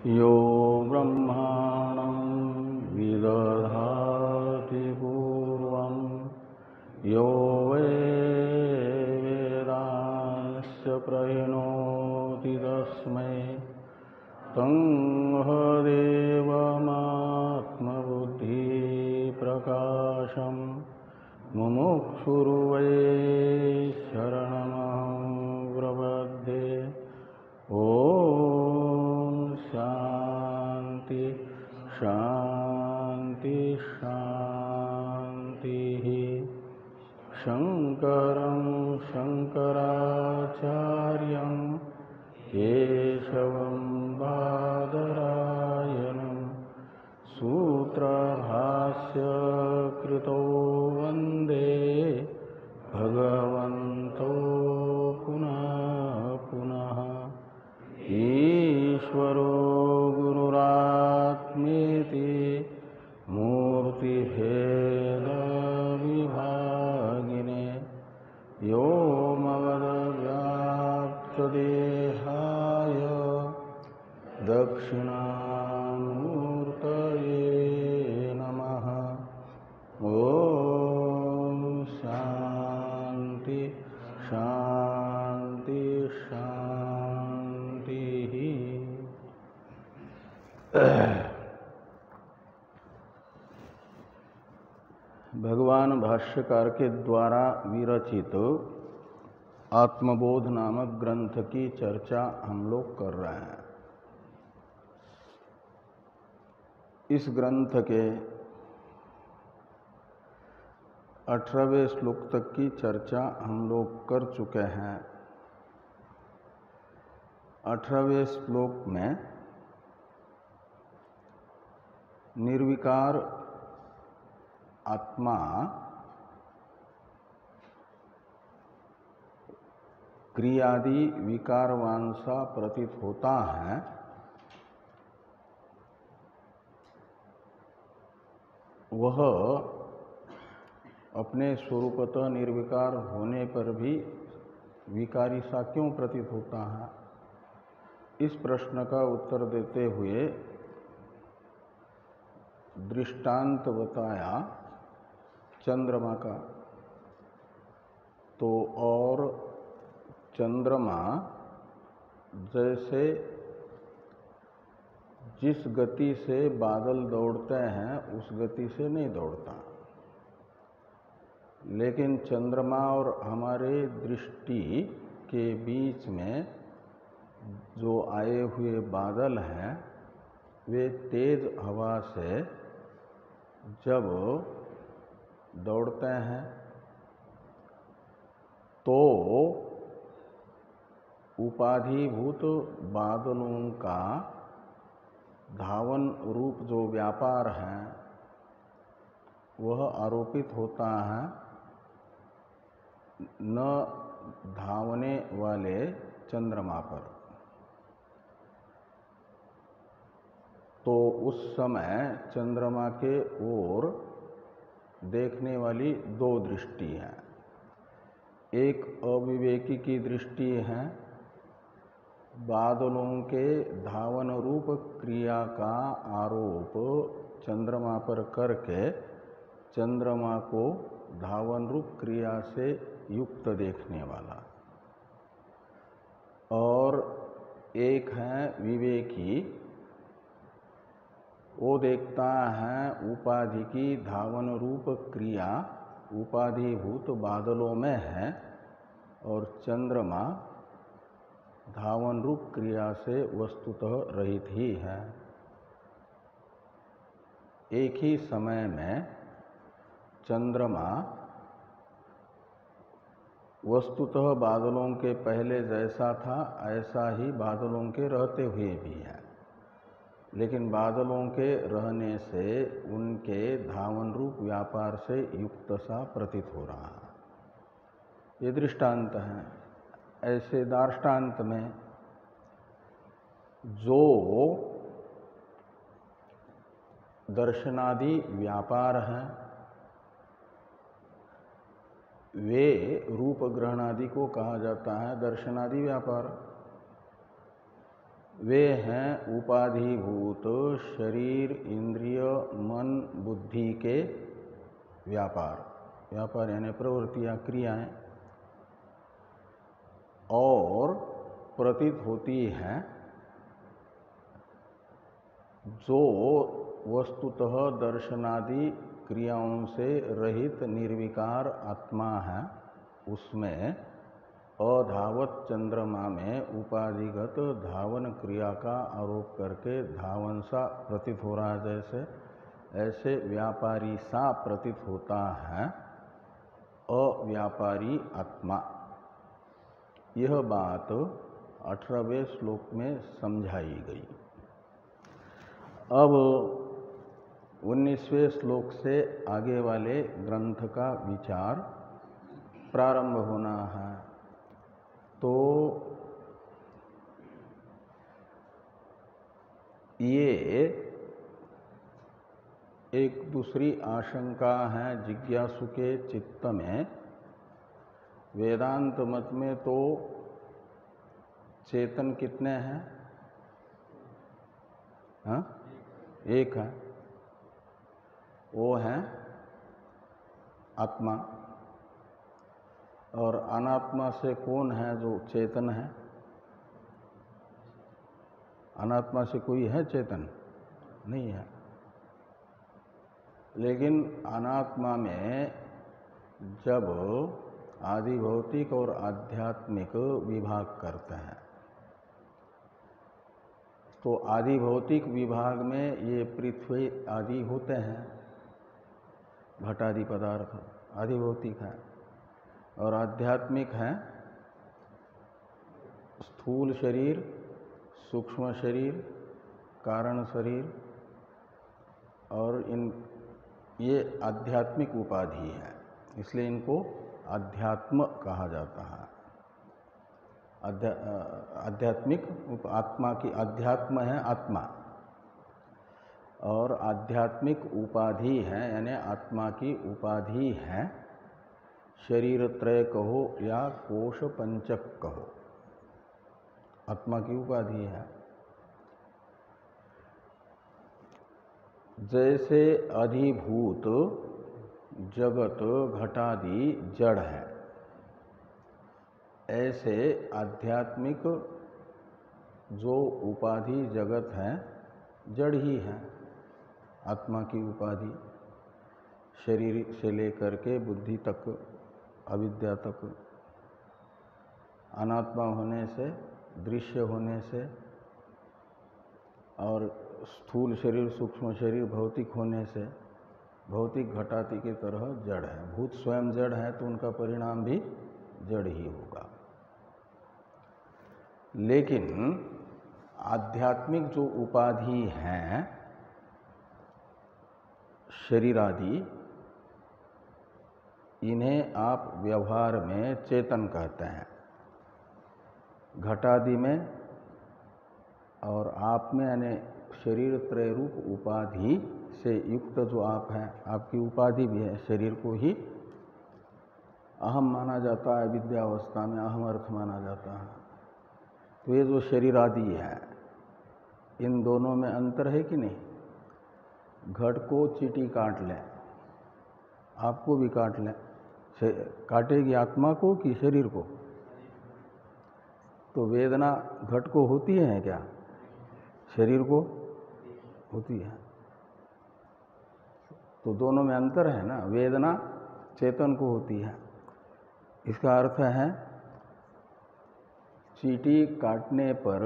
यो ब्रह्माणं विदधाति पूर्वं यो वै वेदांश्च प्रहिणोति तस्मै तंहदेवमात्मबुद्धिप्रकाशं मुमुक्षुर्वै शरणमहं प्रपद्ये। ओम शांति शांति शांति। शंकरं शंकराचार्यं केशवं बादरायणं सूत्रभाष्य कृतो वन्दे भगवन्तो पुनः पुनः। ईश्वरो गुरुरात्मेति मूर्तिभेदविभागिने व्योमवद्व्याप्तदेहाय दक्षिणामूर्तये नमः। ओम शांति शांति शांति। भगवान भाष्यकार के द्वारा विरचित आत्मबोध नामक ग्रंथ की चर्चा हम लोग कर रहे हैं। इस ग्रंथ के 18वें श्लोक तक की चर्चा हम लोग कर चुके हैं। 18वें श्लोक में निर्विकार आत्मा क्रियादि विकारवान सा प्रतीत होता है, वह अपने स्वरूपतः निर्विकार होने पर भी विकारी सा क्यों प्रतीत होता है? इस प्रश्न का उत्तर देते हुए दृष्टांत बताया चंद्रमा का। तो और चंद्रमा जैसे जिस गति से बादल दौड़ते हैं उस गति से नहीं दौड़ता, लेकिन चंद्रमा और हमारे दृष्टि के बीच में जो आए हुए बादल हैं वे तेज हवा से जब दौड़ते हैं तो उपाधिभूत बादलों का धावन रूप जो व्यापार है वह आरोपित होता है न धावने वाले चंद्रमा पर। तो उस समय चंद्रमा के ओर देखने वाली दो दृष्टि है। एक अविवेकी की दृष्टि है, बादलों के धावन रूप क्रिया का आरोप चंद्रमा पर करके चंद्रमा को धावन रूप क्रिया से युक्त देखने वाला। और एक है विवेकी, वो देखता है उपाधि की धावन रूप क्रिया उपाधिभूत बादलों में है और चंद्रमा धावन रूप क्रिया से वस्तुतः रहित ही है। एक ही समय में चंद्रमा वस्तुतः बादलों के पहले जैसा था ऐसा ही बादलों के रहते हुए भी है, लेकिन बादलों के रहने से उनके धावन रूप व्यापार से युक्त सा प्रतीत हो रहा है। ये दृष्टांत है। ऐसे दार्ष्टान्त में जो दर्शनादि व्यापार हैं वे रूप ग्रहणादि को कहा जाता है दर्शनादि व्यापार। वे हैं उपाधिभूत शरीर, इंद्रिय, मन, बुद्धि के व्यापार। व्यापार यानी प्रवृत्तियाँ, क्रियाएं, और प्रतीत होती हैं जो वस्तुतः दर्शनादि क्रियाओं से रहित निर्विकार आत्मा है, उसमें अधावत चंद्रमा में उपाधिगत धावन क्रिया का आरोप करके धावन सा प्रतीत हो रहा है, जैसे ऐसे व्यापारी सा प्रतीत होता है अव्यापारी आत्मा। यह बात 18वें श्लोक में समझाई गई। अब 19वें श्लोक से आगे वाले ग्रंथ का विचार प्रारंभ होना है। तो ये एक दूसरी आशंका है जिज्ञासु के चित्त में। वेदांत मत में तो चेतन कितने हैं? हाँ? एक है, वो है आत्मा। और अनात्मा से कौन है जो चेतन है? अनात्मा से कोई है चेतन? नहीं है। लेकिन अनात्मा में जब आदि भौतिक और आध्यात्मिक विभाग करते हैं, तो आदि भौतिक विभाग में ये पृथ्वी आदि होते हैं, घटादि पदार्थ आदि भौतिक है। और आध्यात्मिक है स्थूल शरीर, सूक्ष्म शरीर, कारण शरीर, और ये आध्यात्मिक उपाधि है, इसलिए इनको अध्यात्म कहा जाता है। आध्यात्मिक आत्मा की अध्यात्म है आत्मा, और आध्यात्मिक उपाधि है यानी आत्मा की उपाधि है शरीर त्रय कहो या कोश पंचक कहो, आत्मा की उपाधि है। जैसे अधिभूत जगत घटादि जड़ है, ऐसे आध्यात्मिक जो उपाधि जगत है जड़ ही है। आत्मा की उपाधि शरीर से लेकर के बुद्धि तक, अविद्या तक, अनात्मा होने से, दृश्य होने से, और स्थूल शरीर, सूक्ष्म शरीर भौतिक होने से भौतिक घटाती की तरह जड़ है। भूत स्वयं जड़ है तो उनका परिणाम भी जड़ ही होगा। लेकिन आध्यात्मिक जो उपाधि हैं शरीर आदि, इन्हें आप व्यवहार में चेतन कहते हैं। घटादि में और आप में यानी शरीर त्रय रूप उपाधि से युक्त जो आप हैं, आपकी उपाधि भी है, शरीर को ही अहम माना जाता है, विद्यावस्था में अहम अर्थ माना जाता है। तो ये जो शरीर आदि है, इन दोनों में अंतर है कि नहीं? घट को चींटी काट लें, आपको भी काट लें, काटेगी आत्मा को कि शरीर को? तो वेदना घट को होती है क्या? शरीर को होती है। तो दोनों में अंतर है ना। वेदना चेतन को होती है। इसका अर्थ है चींटी काटने पर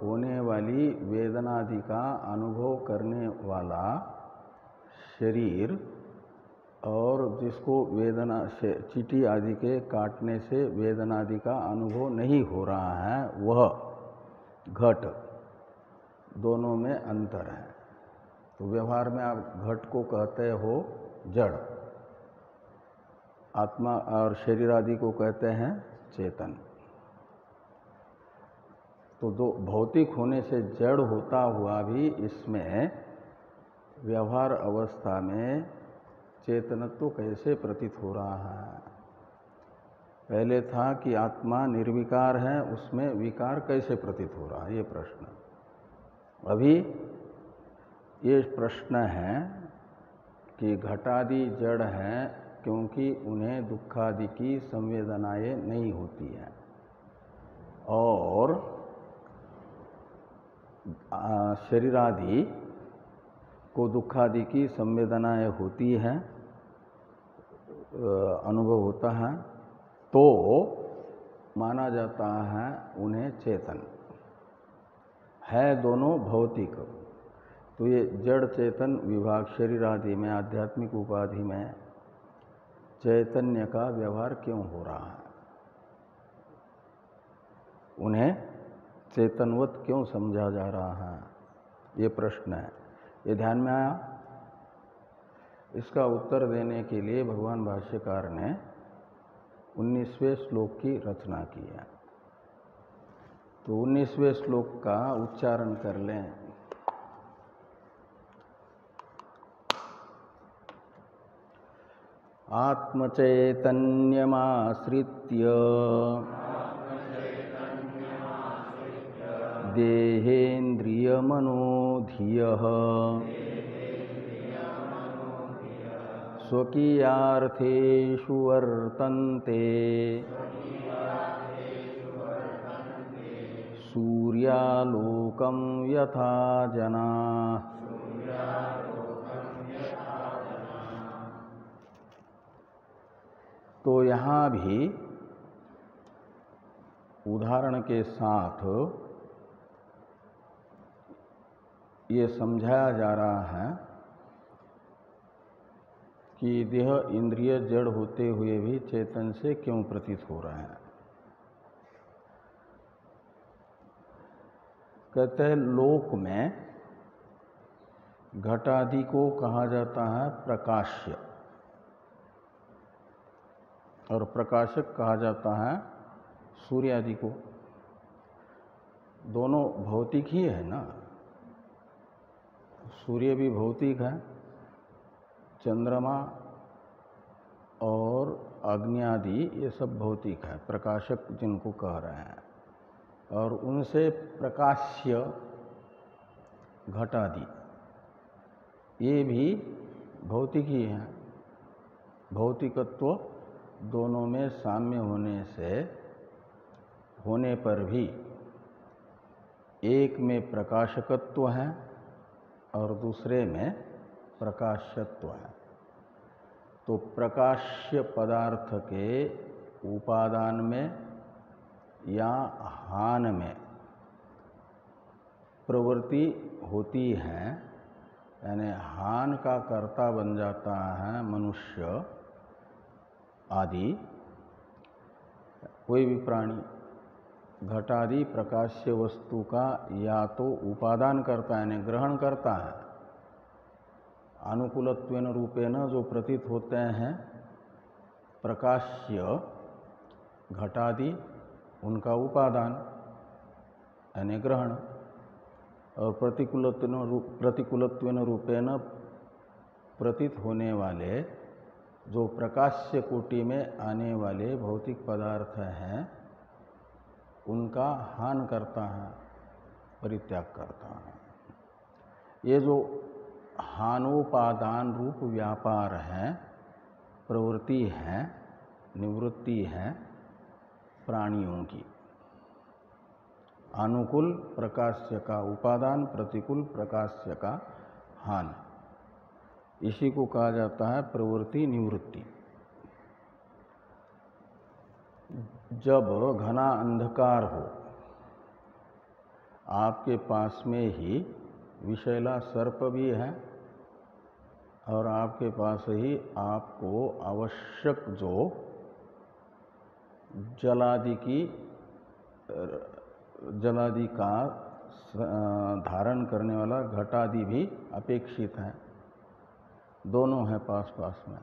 होने वाली वेदनादि का अनुभव करने वाला शरीर, और जिसको वेदना से चींटी आदि के काटने से वेदनादि का अनुभव नहीं हो रहा है, वह घट, दोनों में अंतर है। तो व्यवहार में आप घट को कहते हो जड़, आत्मा और शरीर आदि को कहते हैं चेतन। तो दो भौतिक होने से जड़ होता हुआ भी इसमें व्यवहार अवस्था में चेतनत्व कैसे प्रतीत हो रहा है? पहले था कि आत्मा निर्विकार है, उसमें विकार कैसे प्रतीत हो रहा है, ये प्रश्न। अभी ये प्रश्न है कि घटादि जड़ हैं क्योंकि उन्हें दुखादि की संवेदनाएं नहीं होती हैं, और शरीरादि को दुखादि की संवेदनाएं होती हैं, अनुभव होता है, तो माना जाता है उन्हें चेतन है, दोनों भौतिक। तो ये जड़ चेतन विभाग शरीर आदि में, आध्यात्मिक उपाधि में चैतन्य का व्यवहार क्यों हो रहा है, उन्हें चेतनवत क्यों समझा जा रहा है, ये प्रश्न है। ये ध्यान में आया? इसका उत्तर देने के लिए भगवान भाष्यकार ने 19वें श्लोक की रचना की है। तो 19वें श्लोक का उच्चारण कर लें। आत्मचैतन्यमाश्रित्य देहेन्द्रियमनोधियः स्वकीयार्थेषु वर्तन्ते सूर्यालोकं यथा जनाः। तो यहाँ भी उदाहरण के साथ ये समझाया जा रहा है कि देह इंद्रिय जड़ होते हुए भी चेतन से क्यों प्रतीत हो रहे हैं। कहते हैं लोक में घटादि को कहा जाता है प्रकाश्य, और प्रकाशक कहा जाता है सूर्य आदि को। दोनों भौतिक ही है ना, सूर्य भी भौतिक है, चंद्रमा और अग्नि आदि ये सब भौतिक है, प्रकाशक जिनको कह रहे हैं, और उनसे प्रकाश्य घटादि ये भी भौतिक ही है। भौतिकत्व दोनों में साम्य होने पर भी एक में प्रकाशकत्व है और दूसरे में प्रकाश्यत्व है। तो प्रकाश्य पदार्थ के उपादान में या हान में प्रवृत्ति होती है, यानी हान का कर्ता बन जाता है मनुष्य आदि, कोई भी प्राणी घटादि प्रकाश्य वस्तु का या तो उपादान करता है, यानी ग्रहण करता है, अनुकूलत्वेन रूपेण जो प्रतीत होते हैं प्रकाश्य घटादि, उनका उपादान यानी ग्रहण, और प्रतिकूलत्वेन रूपेण प्रतीत होने वाले जो प्रकाश्य कोटि में आने वाले भौतिक पदार्थ हैं उनका हान करता है, परित्याग करता है। ये जो हानोपादान रूप व्यापार है, प्रवृत्ति है, निवृत्ति है प्राणियों की। अनुकूल प्रकाश्य का उपादान, प्रतिकूल प्रकाश्य का हान, इसी को कहा जाता है प्रवृत्ति निवृत्ति। जब घना अंधकार हो, आपके पास में ही विषैला सर्प भी है, और आपके पास ही आपको आवश्यक जो जलादि का धारण करने वाला घटादि भी अपेक्षित है, दोनों हैं पास पास में,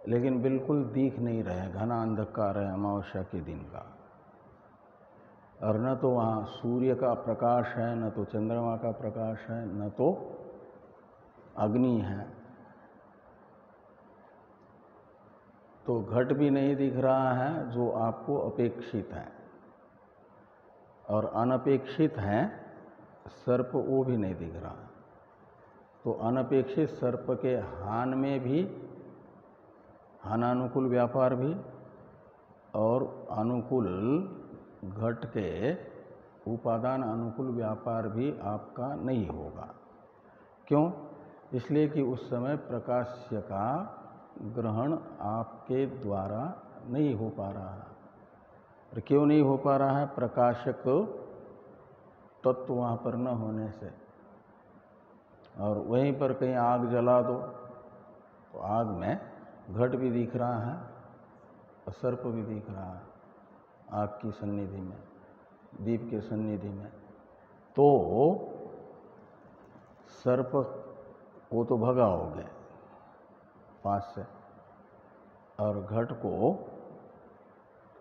लेकिन बिल्कुल दिख नहीं रहे, घना अंधकार है अमावस्या के दिन का, और न तो वहाँ सूर्य का प्रकाश है, न तो चंद्रमा का प्रकाश है, न तो अग्नि है, तो घट भी नहीं दिख रहा है जो आपको अपेक्षित है। और अनपेक्षित हैं सर्प वो भी नहीं दिख रहा। तो अनपेक्षित सर्प के हान में भी हानानुकूल व्यापार भी और अनुकूल घट के उपादान अनुकूल व्यापार भी आपका नहीं होगा। क्यों? इसलिए कि उस समय प्रकाश्य का ग्रहण आपके द्वारा नहीं हो पा रहा है। और क्यों नहीं हो पा रहा है? प्रकाशक तत्व वहाँ पर न होने से। और वहीं पर कहीं आग जला दो तो आग में घट भी दिख रहा है और सर्प भी दिख रहा है आग की सन्निधि में, दीप के सन्निधि में। तो सर्प वो तो भगा हो गए पास से, और घट को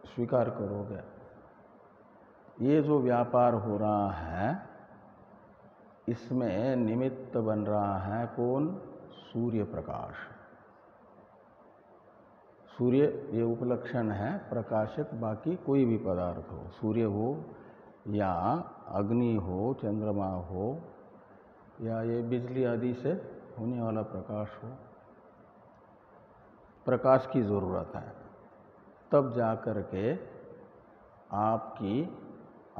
स्वीकार करोगे। ये जो व्यापार हो रहा है इसमें निमित्त बन रहा है कौन? सूर्य प्रकाश। सूर्य ये उपलक्षण है प्रकाशक, बाकी कोई भी पदार्थ हो, सूर्य हो या अग्नि हो, चंद्रमा हो, या ये बिजली आदि से होने वाला प्रकाश हो, प्रकाश की ज़रूरत है। तब जाकर के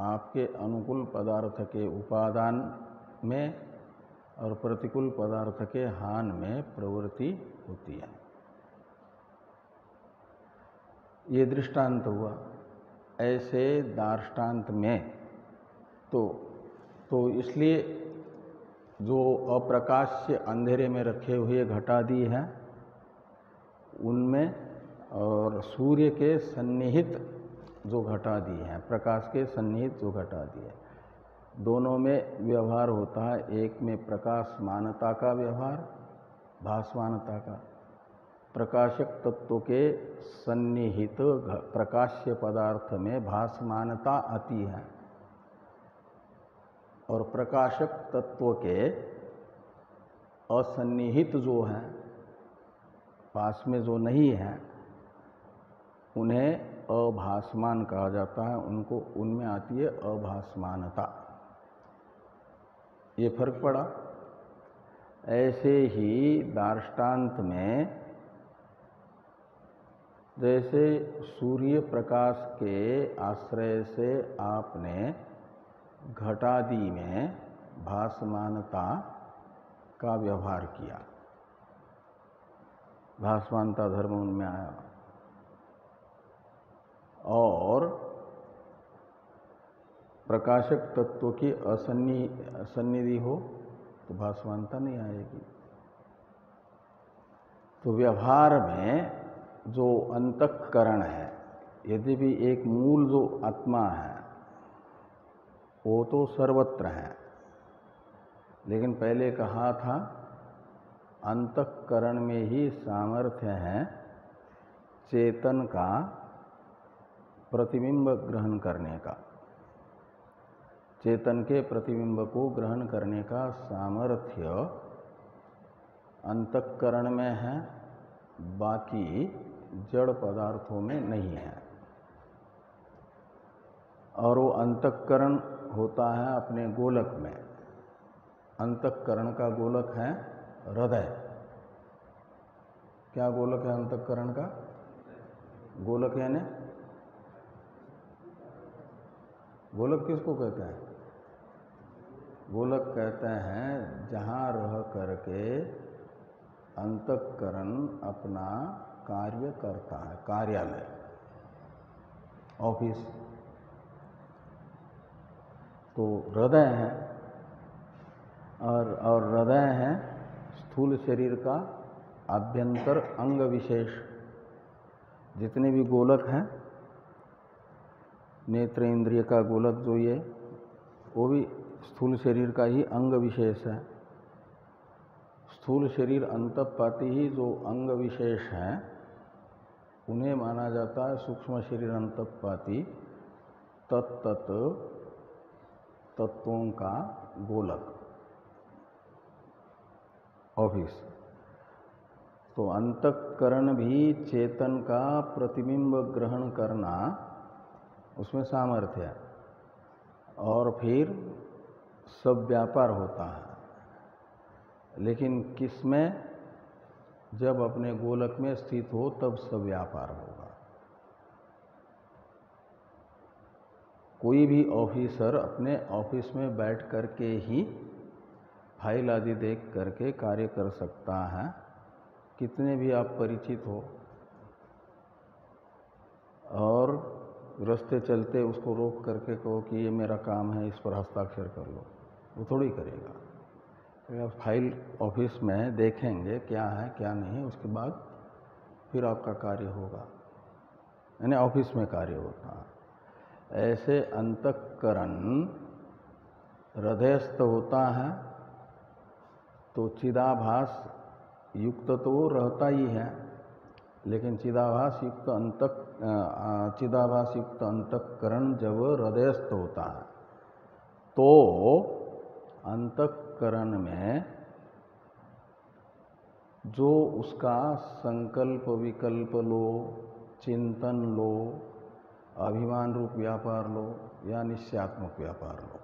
आपके अनुकूल पदार्थ के उपादान में और प्रतिकूल पदार्थ के हान में प्रवृत्ति होती है। ये दृष्टांत हुआ। ऐसे दार्ष्टान्त में तो इसलिए जो अप्रकाश्य अंधेरे में रखे हुए घटादि हैं उनमें और सूर्य के सन्निहित जो घटादि हैं, प्रकाश के सन्निहित जो घटादि है, दोनों में व्यवहार होता है। एक में प्रकाशमानता का व्यवहार, भासमानता का। प्रकाशक तत्व के सन्निहित प्रकाश्य पदार्थ में भासमानता आती है और प्रकाशक तत्व के असन्निहित जो हैं, पास में जो नहीं है, उन्हें अभासमान कहा जाता है। उनमें आती है अभासमानता। ये फर्क पड़ा। ऐसे ही दार्ष्टान्त में जैसे सूर्य प्रकाश के आश्रय से आपने घटादि में भासमानता का व्यवहार किया, भासमानता धर्म उनमें आया, और प्रकाशक तत्व की असन्निधि हो तो भासमानता नहीं आएगी। तो व्यवहार में जो अंतःकरण है, यदि भी एक मूल जो आत्मा है वो तो सर्वत्र है, लेकिन पहले कहा था अंतःकरण में ही सामर्थ्य है चेतन का प्रतिबिंब ग्रहण करने का। चेतन के प्रतिबिंब को ग्रहण करने का सामर्थ्य अंतःकरण में है, बाकी जड़ पदार्थों में नहीं है। और वो अंतःकरण होता है अपने गोलक में। अंतःकरण का गोलक है हृदय। क्या गोलक है अंतःकरण का? गोलक यानी गोलक किसको कहते हैं? गोलक कहते हैं जहाँ रह करके अंतःकरण अपना कार्य करता है, कार्यालय, ऑफिस। तो हृदय है, और हृदय है स्थूल शरीर का आभ्यंतर अंग विशेष। जितने भी गोलक हैं, नेत्र इंद्रिय का गोलक जो ये, वो भी स्थूल शरीर का ही अंग विशेष है। स्थूल शरीर अंतःपाती ही जो अंग विशेष हैं उन्हें माना जाता है सूक्ष्म शरीर अंतःपाती तत्त तत्वों का गोलक, ऑफिस। तो अंतःकरण भी चेतन का प्रतिबिंब ग्रहण करना, उसमें सामर्थ्य है। और फिर सब व्यापार होता है, लेकिन किसमें? जब अपने गोलक में स्थित हो तब सब व्यापार होगा। कोई भी ऑफिसर अपने ऑफिस में बैठ करके ही फाइल आदि देख करके कार्य कर सकता है, कितने भी आप परिचित हो, और रास्ते चलते उसको रोक करके कहो कि ये मेरा काम है, इस पर हस्ताक्षर कर लो, वो थोड़ी करेगा। फाइल ऑफिस में देखेंगे क्या है क्या नहीं, उसके बाद फिर आपका कार्य होगा, यानी ऑफिस में कार्य होता है। ऐसे अंतःकरण हृदयस्थ होता है तो चिदाभास युक्त तो वो रहता ही है, लेकिन चिदाभास युक्त अंतःकरण जब हृदयस्थ होता है तो अंतःकरण में जो उसका संकल्प विकल्प लो, चिंतन लो, अभिमान रूप व्यापार लो या निश्चयात्मक व्यापार लो,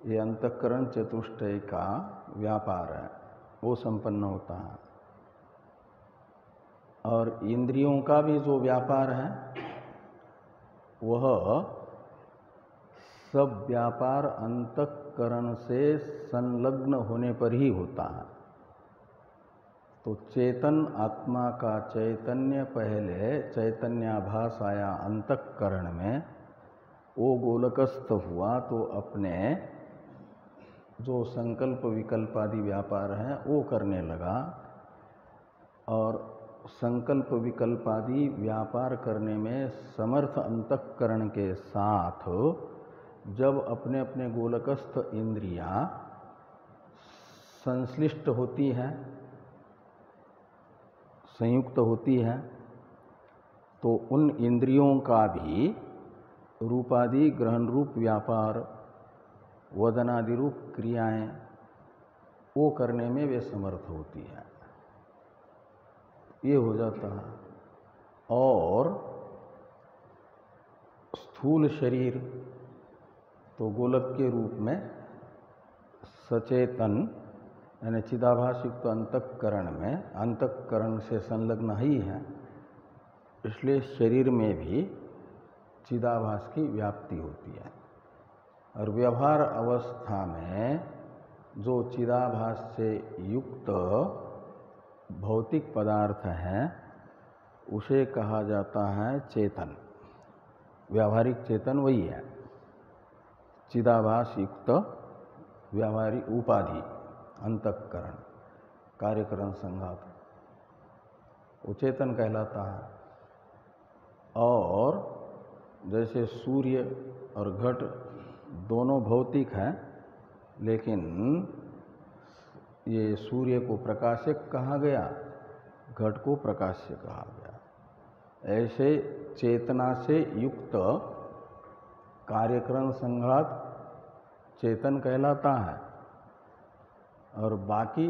ये अंतःकरण चतुष्टय का व्यापार है, वो संपन्न होता है। और इंद्रियों का भी जो व्यापार है वह सब व्यापार अंतःकरण से संलग्न होने पर ही होता है। तो चेतन आत्मा का चैतन्य पहले चैतन्याभास आया अंतःकरण में, वो गोलकस्थ हुआ तो अपने जो संकल्प विकल्प आदि व्यापार हैं वो करने लगा, और संकल्प विकल्प आदि व्यापार करने में समर्थ अंतःकरण के साथ जब अपने अपने गोलकस्थ इंद्रियां संश्लिष्ट होती हैं, संयुक्त होती हैं, तो उन इंद्रियों का भी रूपादि ग्रहण रूप व्यापार, वदनादि रूप क्रियाएं वो करने में वे समर्थ होती हैं, ये हो जाता है। और स्थूल शरीर तो गोलक के रूप में सचेतन यानी चिदाभास युक्त अंतःकरण में अंतःकरण से संलग्न ही है, इसलिए शरीर में भी चिदाभास की व्याप्ति होती है। और व्यवहार अवस्था में जो चिदाभास से युक्त भौतिक पदार्थ है उसे कहा जाता है चेतन। व्यावहारिक चेतन वही है, चिदाभास युक्त व्यावहारिक उपाधि अंतःकरण कार्यकरण संघात, वो चेतन कहलाता है। और जैसे सूर्य और घट दोनों भौतिक हैं, लेकिन ये सूर्य को प्रकाशक कहा गया, घट को प्रकाश्य कहा गया। ऐसे चेतना से युक्त कार्यकरण संघात चेतन कहलाता है, और बाकी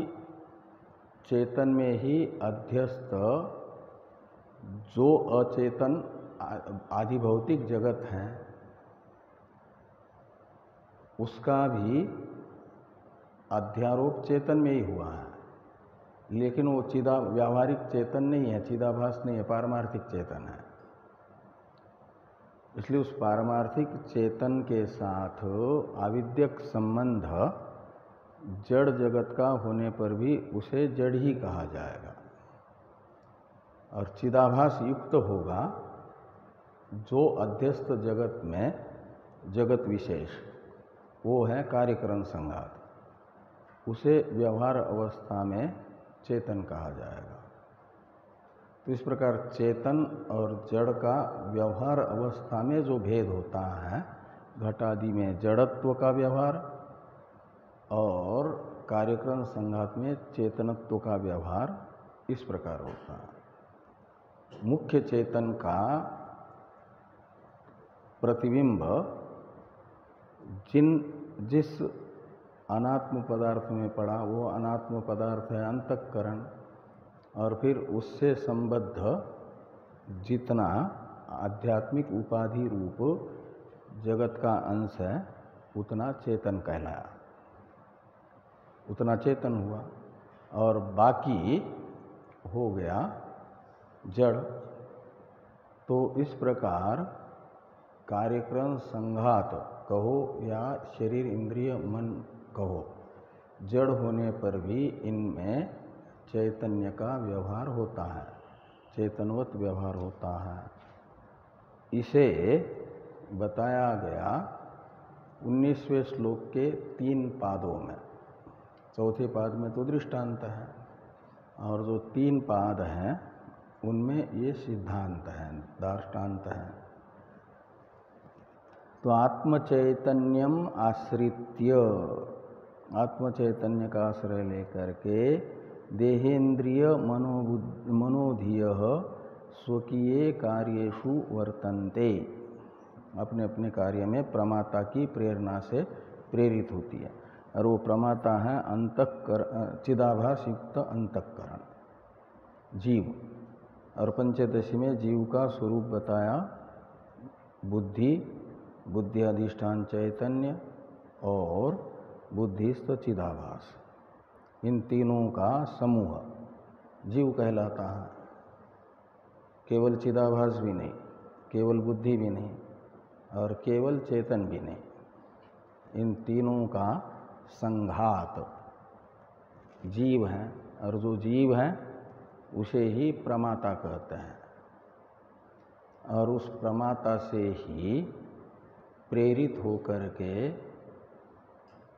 चेतन में ही अध्यस्त जो अचेतन आधिभौतिक जगत है उसका भी अध्यारोप चेतन में ही हुआ है, लेकिन वो व्यावहारिक चेतन नहीं है, चिदाभास नहीं है, पारमार्थिक चेतन है। इसलिए उस पारमार्थिक चेतन के साथ आविद्यक संबंध जड़ जगत का होने पर भी उसे जड़ ही कहा जाएगा। और चिदाभास युक्त होगा जो अध्यस्त जगत में जगत विशेष, वो है कार्यकरण संघात, उसे व्यवहार अवस्था में चेतन कहा जाएगा। तो इस प्रकार चेतन और जड़ का व्यवहार अवस्था में जो भेद होता है, घटादि में जड़त्व का व्यवहार और कार्यकरण संघात में चेतनत्व का व्यवहार इस प्रकार होता है। मुख्य चेतन का प्रतिबिंब जिस अनात्म पदार्थ में पड़ा वो अनात्म पदार्थ है अंतःकरण, और फिर उससे संबद्ध जितना आध्यात्मिक उपाधि रूप जगत का अंश है उतना चेतन कहलाया, उतना चेतन हुआ, और बाकी हो गया जड़। तो इस प्रकार कार्यक्रम संघात कहो या शरीर इंद्रिय मन कहो, जड़ होने पर भी इनमें चैतन्य का व्यवहार होता है, चेतनवत व्यवहार होता है। इसे बताया गया 19वें श्लोक के 3 पादों में। चौथे पाद में तो दृष्टांत है, और जो 3 पाद हैं उनमें ये सिद्धांत है, दार्ष्टान्त है। तो आत्मचैतन्यम आश्रित्य, आत्मचैतन्य का आश्रय लेकर के देहेन्द्रिय मनोधिय स्वकीय कार्येषु वर्तन्ते, अपने अपने कार्य में प्रमाता की प्रेरणा से प्रेरित होती है। और वो प्रमाता है चिदाभास युक्त अंतःकरण, जीव। और पंचदशी में जीव का स्वरूप बताया बुद्धि, बुद्धि अधिष्ठान चैतन्य और बुद्धिस्थ चिदाभास। इन तीनों का समूह जीव कहलाता है। केवल चिदाभास भी नहीं, केवल बुद्धि भी नहीं, और केवल चेतन भी नहीं। इन तीनों का संघात जीव है, और जो जीव है उसे ही प्रमाता कहते हैं। और उस प्रमाता से ही प्रेरित होकर के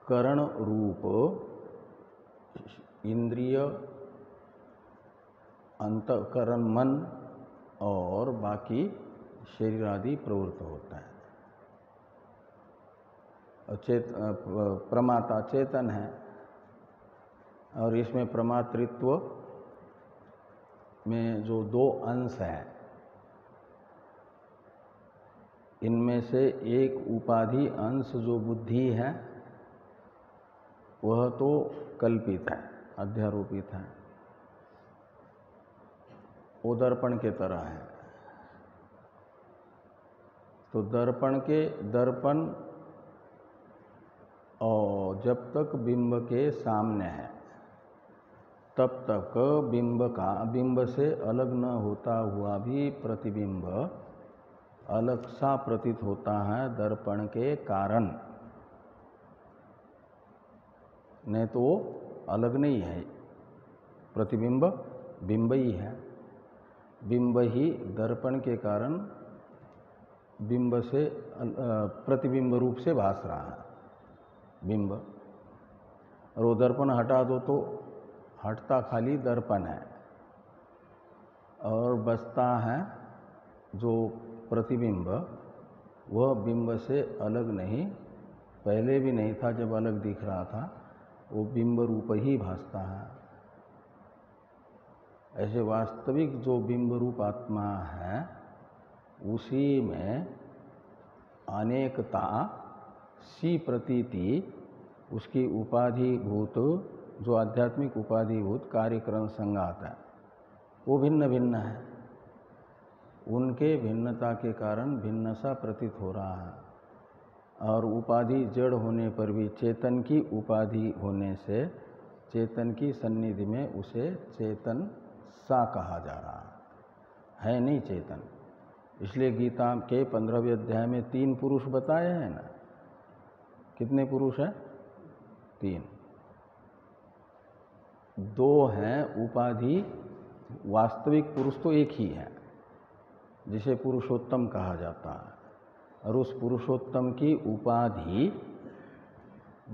करण रूप इंद्रिय, अंतःकरण, मन और बाकी शरीर आदि प्रवृत्त होता है। और प्रमाता चेतन है, और इसमें प्रमातृत्व में जो 2 अंश हैं, इनमें से एक उपाधि अंश जो बुद्धि है वह तो कल्पित है, अध्यारोपित है, वो दर्पण के तरह है। तो दर्पण और जब तक बिंब के सामने है तब तक बिंब से अलग न होता हुआ भी प्रतिबिंब अलग सा प्रतीत होता है दर्पण के कारण, नहीं तो वो अलग नहीं है। प्रतिबिंब बिंब ही है, बिंब ही दर्पण के कारण बिंब से प्रतिबिंब रूप से भास रहा है बिंब। और वो दर्पण हटा दो तो हटता खाली दर्पण है, और बचता है जो प्रतिबिंब, वह बिंब से अलग नहीं, पहले भी नहीं था जब अलग दिख रहा था, वो बिंब रूप ही भासता है। ऐसे वास्तविक जो बिंब रूप आत्मा है उसी में अनेकता सी प्रतीति, उसकी उपाधिभूत जो आध्यात्मिक उपाधिभूत कार्यक्रम संघात है वो भिन्न भिन्न है। उनके भिन्नता के कारण भिन्न सा प्रतीत हो रहा है, और उपाधि जड़ होने पर भी चेतन की उपाधि होने से चेतन की सन्निधि में उसे चेतन सा कहा जा रहा है नहीं चेतन। इसलिए गीता के 15वें अध्याय में 3 पुरुष बताए हैं ना। कितने पुरुष हैं? 3। 2 हैं उपाधि, वास्तविक पुरुष तो एक ही है जिसे पुरुषोत्तम कहा जाता है, और उस पुरुषोत्तम की उपाधि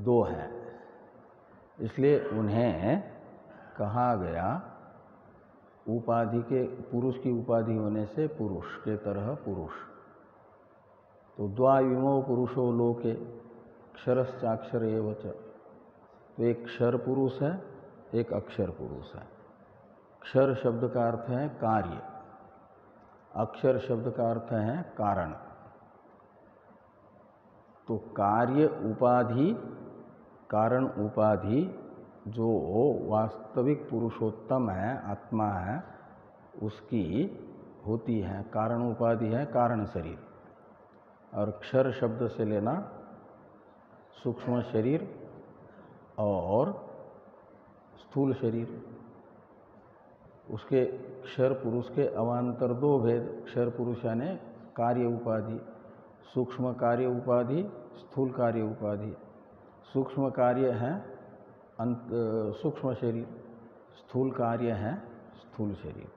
2 है। इसलिए उन्हें कहा गया उपाधि के, पुरुष की उपाधि होने से पुरुष के तरह पुरुष। तो द्वाविमो पुरुषो लोके क्षरश्चाक्षर एव च। तो एक क्षर पुरुष है, एक अक्षर पुरुष है। क्षर शब्द का अर्थ है कार्य, अक्षर शब्द का अर्थ है कारण। तो कार्य उपाधि, कारण उपाधि जो वास्तविक पुरुषोत्तम है, आत्मा है, उसकी होती है। कारण उपाधि है कारण शरीर, और क्षर शब्द से लेना सूक्ष्म शरीर और स्थूल शरीर। उसके क्षर पुरुष के अवान्तर दो भेद, क्षर पुरुष यानी कार्य उपाधि, सूक्ष्म कार्य उपाधि, स्थूल कार्य उपाधि। सूक्ष्म कार्य है सूक्ष्म शरीर, स्थूल कार्य है स्थूल शरीर।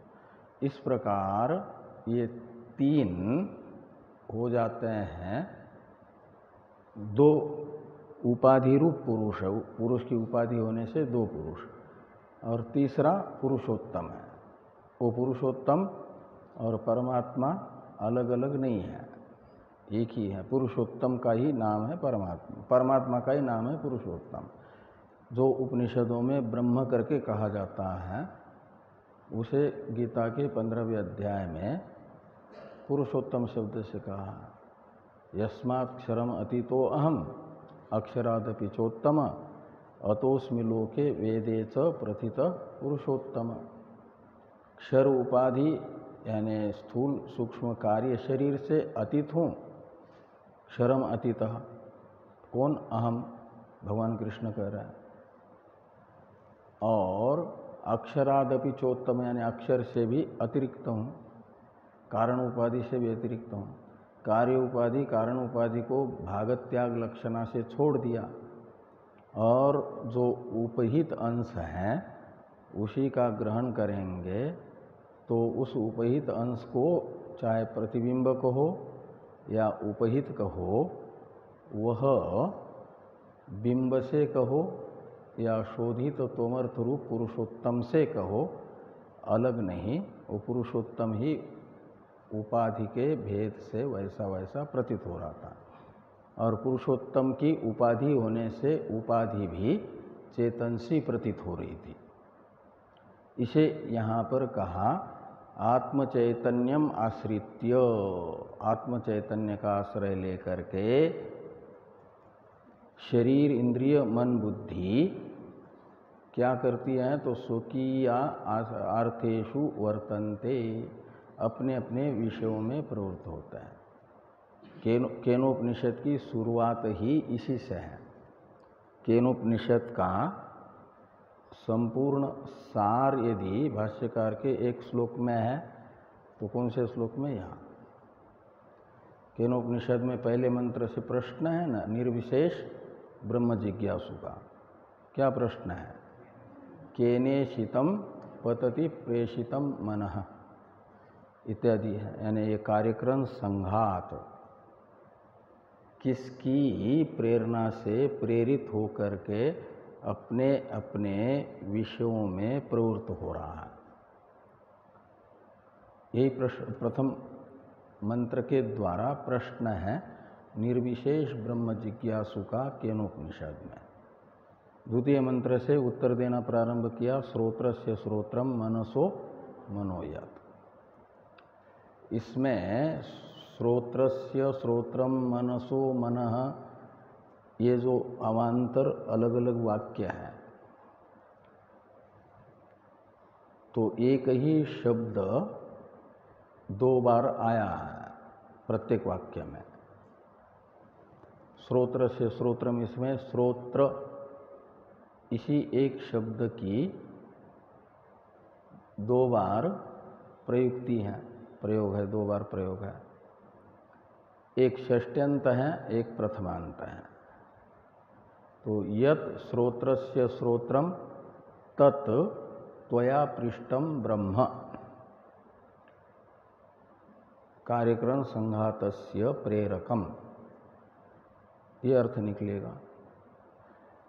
इस प्रकार ये तीन हो जाते हैं दो उपाधि रूप पुरुष। पुरुष की उपाधि होने से दो पुरुष, और तीसरा पुरुषोत्तम है। वो पुरुषोत्तम और परमात्मा अलग अलग नहीं है, एक ही है। पुरुषोत्तम का ही नाम है परमात्मा, परमात्मा का ही नाम है पुरुषोत्तम। जो उपनिषदों में ब्रह्म करके कहा जाता है, उसे गीता के 15वें अध्याय में पुरुषोत्तम शब्द से कहा है। यस्मात्क्षरम अतीतो अहम अक्षरादपि चोत्तम अतोस्मि लोके वेदे च प्रथित पुरुषोत्तम। क्षर उपाधि यानी स्थूल सूक्ष्म कार्य शरीर से अतीत हूँ, क्षरम अतीतः। कौन? अहम, भगवान कृष्ण कह रहे हैं। और अक्षरादपि चोत्तम यानी अक्षर से भी अतिरिक्त हूँ, कारण उपाधि से भी अतिरिक्त हूँ। कार्य उपाधि कारण उपाधि को भागत त्याग लक्षणा से छोड़ दिया, और जो उपहित अंश है उसी का ग्रहण करेंगे, तो उस उपहित अंश को चाहे प्रतिबिंब कहो या उपहित कहो, वह बिंब से कहो या शोधित तोमर्थ रूप पुरुषोत्तम से कहो, अलग नहीं। वो पुरुषोत्तम ही उपाधि के भेद से वैसा वैसा प्रतीत हो रहा था, और पुरुषोत्तम की उपाधि होने से उपाधि भी चेतन सी प्रतीत हो रही थी। इसे यहाँ पर कहा आत्मचैतन्यम आश्रित्य, आत्मचैतन्य का आश्रय लेकर के शरीर इंद्रिय मन बुद्धि क्या करती हैं? तो स्वकीय अर्थेषु वर्तन्ते, अपने अपने विषयों में प्रवृत्त होता है। केनोपनिषद की शुरुआत ही इसी से है। केनोपनिषद का संपूर्ण सार यदि भाष्यकार के एक श्लोक में है, तो कौन से श्लोक में? यहाँ केनोपनिषद में पहले मंत्र से प्रश्न है ना, निर्विशेष ब्रह्म जिज्ञासु का। क्या प्रश्न है? केनेशितम पतति प्रेषितम मनः इत्यादि है। यानी ये कार्यक्रम संघात किसकी प्रेरणा से प्रेरित होकर के अपने अपने विषयों में प्रवृत्त हो रहा है। यही प्रथम मंत्र के द्वारा प्रश्न है निर्विशेष ब्रह्म जिज्ञासु का केनोपनिषद में। द्वितीय मंत्र से उत्तर देना प्रारंभ किया, श्रोत्रस्य श्रोत्रम मनसो मनोयत। इसमें श्रोत्रस्य श्रोत्रम मनसो मनः, ये जो अवान्तर अलग अलग वाक्य हैं, तो एक ही शब्द दो बार आया है प्रत्येक वाक्य में। श्रोत्र से श्रोत्रम, इसमें श्रोत्र इसी एक शब्द की दो बार प्रयुक्ति है, प्रयोग है, दो बार प्रयोग है। एक षष्ट्यंत है, एक प्रथमांत है। तो यत् श्रोत्रस्य श्रोत्रम तत् त्वया पृष्टम ब्रह्म, कार्यक्रम संघातस्य प्रेरकम, ये अर्थ निकलेगा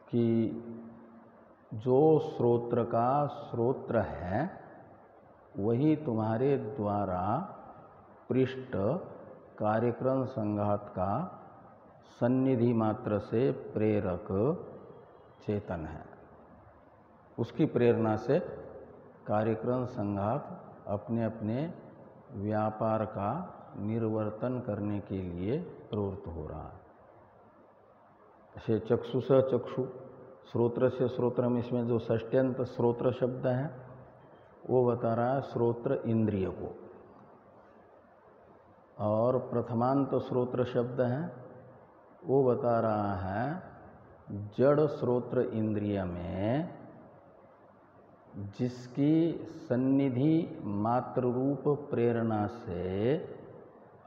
कि जो श्रोत्र का श्रोत्र है वही तुम्हारे द्वारा पृष्ठ कार्यक्रम संघात का सन्निधि मात्र से प्रेरक चेतन है। उसकी प्रेरणा से कार्यक्रम संघात अपने अपने व्यापार का निर्वर्तन करने के लिए प्रवृत्त हो रहा है। से चक्षुष चक्षु, श्रोत्र से श्रोत्रम, इसमें जो षष्ट्यंत श्रोत्र शब्द है वो बता रहा है श्रोत्र इंद्रिय को, और प्रथमांत श्रोत्र शब्द है वो बता रहा है जड़ श्रोत्र इंद्रिय में जिसकी सन्निधि मात्र रूप प्रेरणा से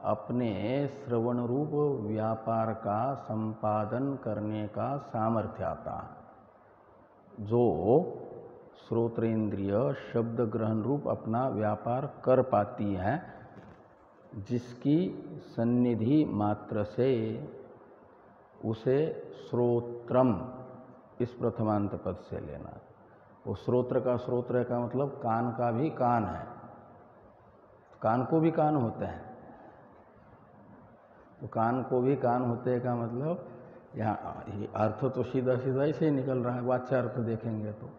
अपने श्रवण रूप व्यापार का संपादन करने का सामर्थ्य आता है, जो श्रोत्र इंद्रिय शब्द ग्रहण रूप अपना व्यापार कर पाती है, जिसकी सन्निधि मात्र से, उसे श्रोत्रम इस प्रथमांत पद से लेना। वो श्रोत्र का श्रोत्र का मतलब कान का भी कान है, कान को भी कान होते हैं, तो कान को भी कान होते का मतलब यहाँ अर्थ तो सीधा सीधा ऐसे ही निकल रहा है, वाच्यार्थ देखेंगे तो,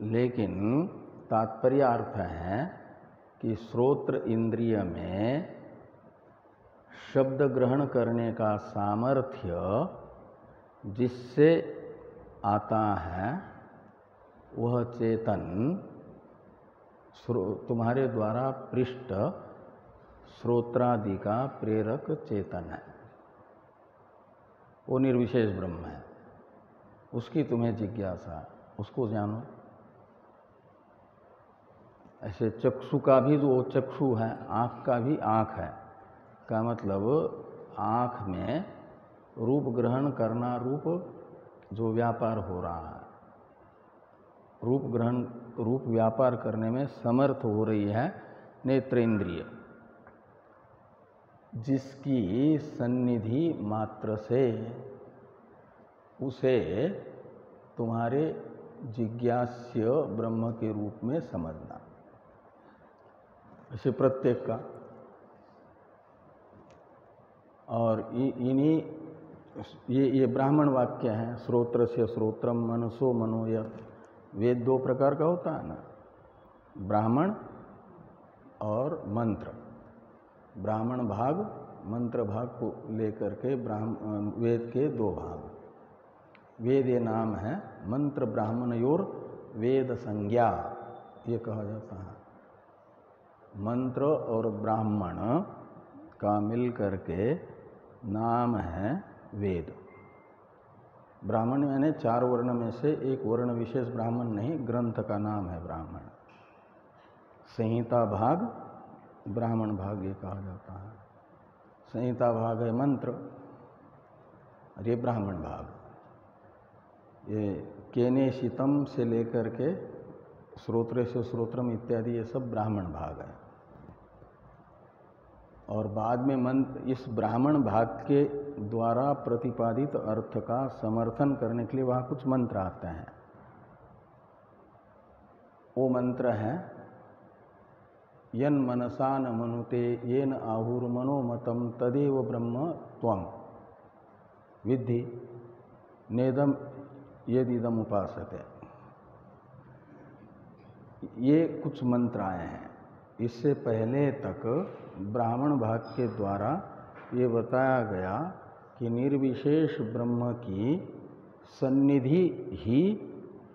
लेकिन तात्पर्य अर्थ है कि श्रोत्र इंद्रिय में शब्द ग्रहण करने का सामर्थ्य जिससे आता है, वह चेतन तुम्हारे द्वारा पृष्ठ श्रोत्रादि का प्रेरक चेतन है, वो निर्विशेष ब्रह्म है, उसकी तुम्हें जिज्ञासा, उसको जानो। ऐसे चक्षु का भी जो चक्षु है, आँख का भी आँख है, का मतलब आँख में रूप ग्रहण करना रूप जो व्यापार हो रहा है, रूप व्यापार करने में समर्थ हो रही है नेत्रेंद्रिय, जिसकी सन्निधि मात्र से उसे तुम्हारे जिज्ञास्य ब्रह्म के रूप में समझना। ऐसे प्रत्येक का, और इन्हीं ये ब्राह्मण वाक्य हैं, श्रोत्र से श्रोत्रम मनसो मनोयत। वेद दो प्रकार का होता है ना, ब्राह्मण और मंत्र। ब्राह्मण भाग मंत्र भाग को लेकर के वेद के दो भाग। वेद ये नाम है, मंत्र ब्राह्मणयोर वेद संज्ञा, ये कहा जाता है। मंत्र और ब्राह्मण का मिल करके नाम है वेद। ब्राह्मण यानी चार वर्ण में से एक वर्ण विशेष ब्राह्मण नहीं, ग्रंथ का नाम है ब्राह्मण। संहिता भाग ब्राह्मण भाग ये कहा जाता है। संहिता भाग है मंत्र और ये ब्राह्मण भाग। ये केनेशितम से लेकर के श्रोत्र से श्रोत्रम इत्यादि ये सब ब्राह्मण भाग है। और बाद में मंत्र, इस ब्राह्मण भाग के द्वारा प्रतिपादित अर्थ का समर्थन करने के लिए वहाँ कुछ मंत्र आते हैं। वो मंत्र है यन मनसा न मनुते येन आहुर्मनोमतं तदेव ब्रह्म त्वं विद्धि नेदम यदिदम उपासते। ये कुछ मंत्र आए हैं। इससे पहले तक ब्राह्मण भाग के द्वारा ये बताया गया कि निर्विशेष ब्रह्म की सन्निधि ही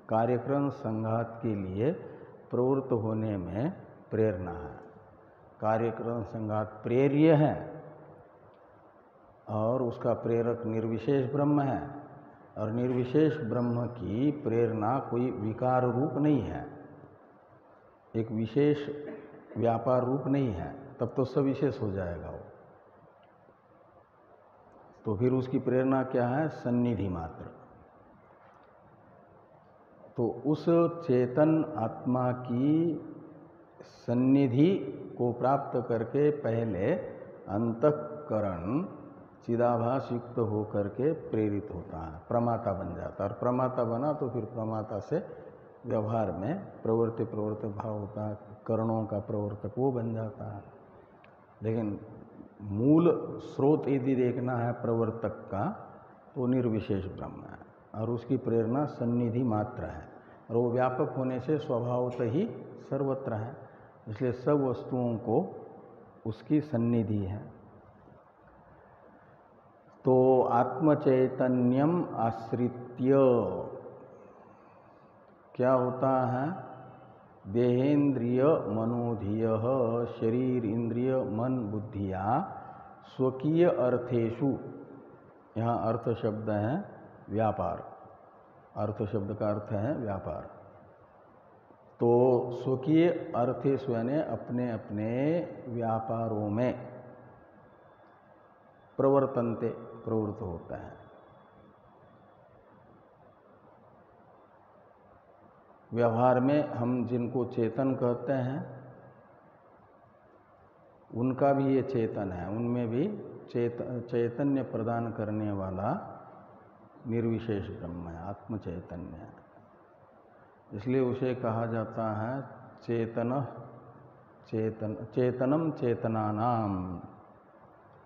कार्यक्रम संघात के लिए प्रवृत्त होने में प्रेरणा है। कार्यक्रम संघात प्रेर्य है और उसका प्रेरक निर्विशेष ब्रह्म है, और निर्विशेष ब्रह्म की प्रेरणा कोई विकार रूप नहीं है, एक विशेष व्यापार रूप नहीं है, तब तो सविशेष हो जाएगा वो। तो फिर उसकी प्रेरणा क्या है? सन्निधि मात्र। तो उस चेतन आत्मा की सन्निधि को प्राप्त करके पहले अंतःकरण चिदाभास युक्त होकर के प्रेरित होता है, प्रमाता बन जाता है। और प्रमाता बना तो फिर प्रमाता से व्यवहार में प्रवर्तक भाव होता है, करणों का प्रवर्तक वो बन जाता है। लेकिन मूल स्रोत यदि देखना है प्रवर्तक का, तो निर्विशेष ब्रह्म है और उसकी प्रेरणा सन्निधि मात्र है, और वो व्यापक होने से स्वभावतः ही सर्वत्र है, इसलिए सब वस्तुओं को उसकी सन्निधि है। तो आत्मचैतन्यम आश्रित्य क्या होता है? देहेन्द्रिय मनोधिय शरीर इंद्रिय मन बुद्धिया स्वकीय अर्थेषु, यहाँ अर्थ शब्द है व्यापार, अर्थ शब्द का अर्थ है व्यापार। तो स्वकीय अर्थेषु यानी अपने अपने व्यापारों में प्रवर्तन्ते प्रवृत्त होता है। व्यवहार में हम जिनको चेतन कहते हैं उनका भी ये चेतन है, उनमें भी चैतन्य प्रदान करने वाला निर्विशेष ब्रह्म है, आत्म चैतन्य है। इसलिए उसे कहा जाता है चेतनम चेतनानाम,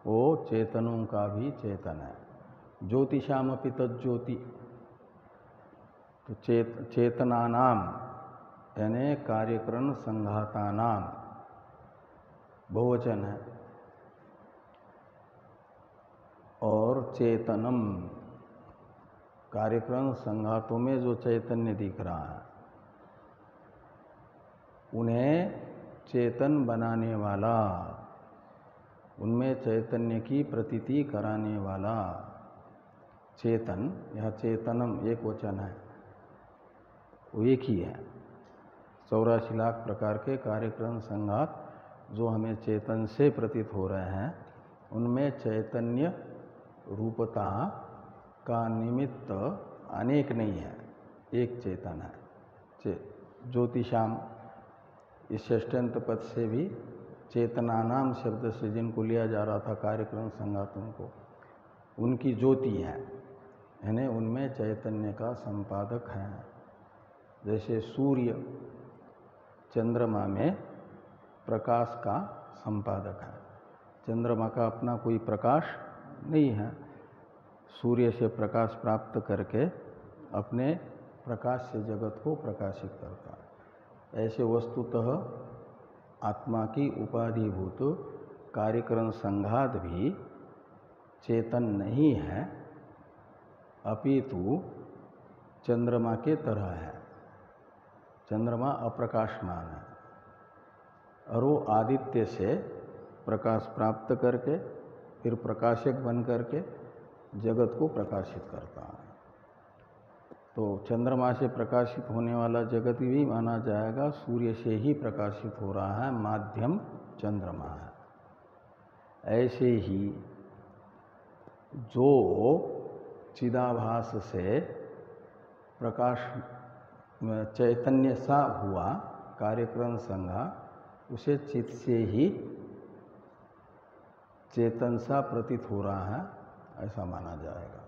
वो चेतनों का भी चेतन है। ज्योतिषामपि तज्ज्योति, तो चेतनानाम यानी कार्यकरण संघातानाम बहुवचन है, और चेतनम कार्यक्रम संघातों में जो चैतन्य दिख रहा है उन्हें चेतन बनाने वाला, उनमें चैतन्य की प्रतीति कराने वाला चेतन, यह चेतनम एक वचन है, वो एक ही है। 84 लाख प्रकार के कार्यक्रम संघात जो हमें चेतन से प्रतीत हो रहे हैं उनमें चैतन्य रूपता का निमित्त अनेक नहीं है, एक चेतन है। ज्योतिषाम इस षष्ठ्यंत पद से भी चेतनानाम शब्द से जिनको लिया जा रहा था कार्यक्रम संघातों को, उनकी ज्योति है, यानी उनमें चैतन्य का संपादक है। जैसे सूर्य चंद्रमा में प्रकाश का संपादक है, चंद्रमा का अपना कोई प्रकाश नहीं है, सूर्य से प्रकाश प्राप्त करके अपने प्रकाश से जगत को प्रकाशित करता है। ऐसे वस्तुतः आत्मा की उपाधिभूत कार्यकरण संघात भी चेतन नहीं है, अपितु चंद्रमा के तरह है। चंद्रमा अप्रकाशमान है और वो आदित्य से प्रकाश प्राप्त करके फिर प्रकाशक बन करके जगत को प्रकाशित करता है। तो चंद्रमा से प्रकाशित होने वाला जगत भी माना जाएगा सूर्य से ही प्रकाशित हो रहा है, माध्यम चंद्रमा है। ऐसे ही जो चिदाभास से प्रकाश चैतन्य सा हुआ कार्यक्रम संघा, उसे चित्त से ही चेतन सा प्रतीत हो रहा है, ऐसा माना जाएगा।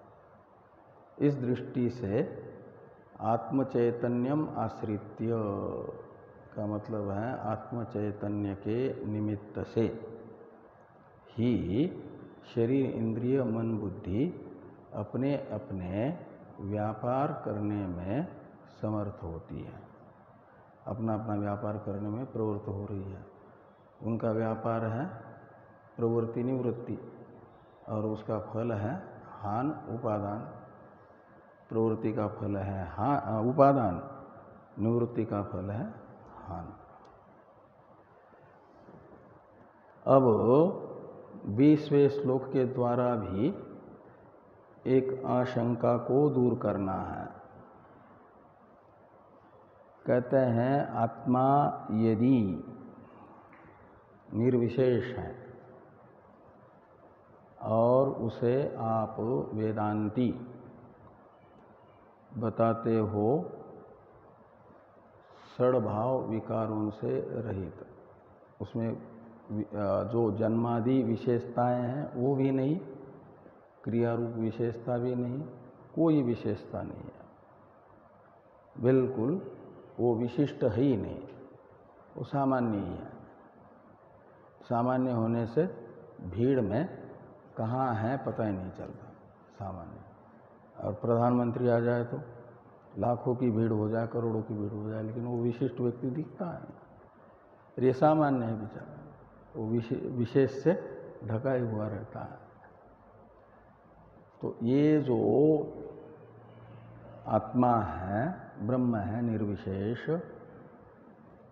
इस दृष्टि से आत्म चैतन्यम आश्रित्य का मतलब है आत्म चैतन्य के निमित्त से ही शरीर इंद्रिय मन बुद्धि अपने अपने व्यापार करने में समर्थ होती है, अपना अपना व्यापार करने में प्रवृत्त हो रही है। उनका व्यापार है प्रवृत्ति निवृत्ति और उसका फल है हान उपादान। प्रवृत्ति का फल है उपादान, निवृत्ति का फल है हान। अब 20वें श्लोक के द्वारा भी एक आशंका को दूर करना है। कहते हैं आत्मा यदि निर्विशेष है और उसे आप वेदांती बताते हो षड्भाव विकारों से रहित, उसमें जो जन्मादि विशेषताएं हैं वो भी नहीं, क्रियारूप विशेषता भी नहीं, कोई विशेषता नहीं है, बिल्कुल वो विशिष्ट है ही नहीं, वो सामान्य ही है। सामान्य होने से भीड़ में कहाँ है पता ही नहीं चलता, सामान्य। और प्रधानमंत्री आ जाए तो लाखों की भीड़ हो जाए, करोड़ों की भीड़ हो जाए, लेकिन वो विशिष्ट व्यक्ति दिखता है। ये सामान्य है बेचारा, वो विशेष से ढका ही हुआ रहता है। तो ये जो आत्मा है, ब्रह्म है निर्विशेष,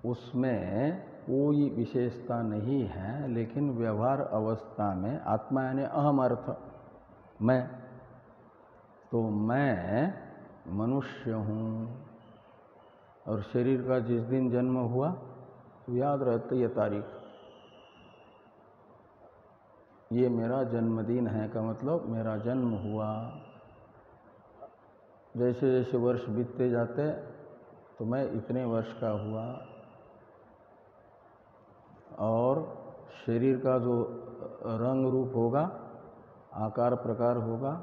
उसमें कोई विशेषता नहीं है, लेकिन व्यवहार अवस्था में आत्मा यानी अहम अर्थ मैं, तो मैं मनुष्य हूँ। और शरीर का जिस दिन जन्म हुआ तो याद रहती है तारीख, ये मेरा जन्मदिन है का मतलब मेरा जन्म हुआ। जैसे जैसे वर्ष बीतते जाते तो मैं इतने वर्ष का हुआ। और शरीर का जो रंग रूप होगा, आकार प्रकार होगा,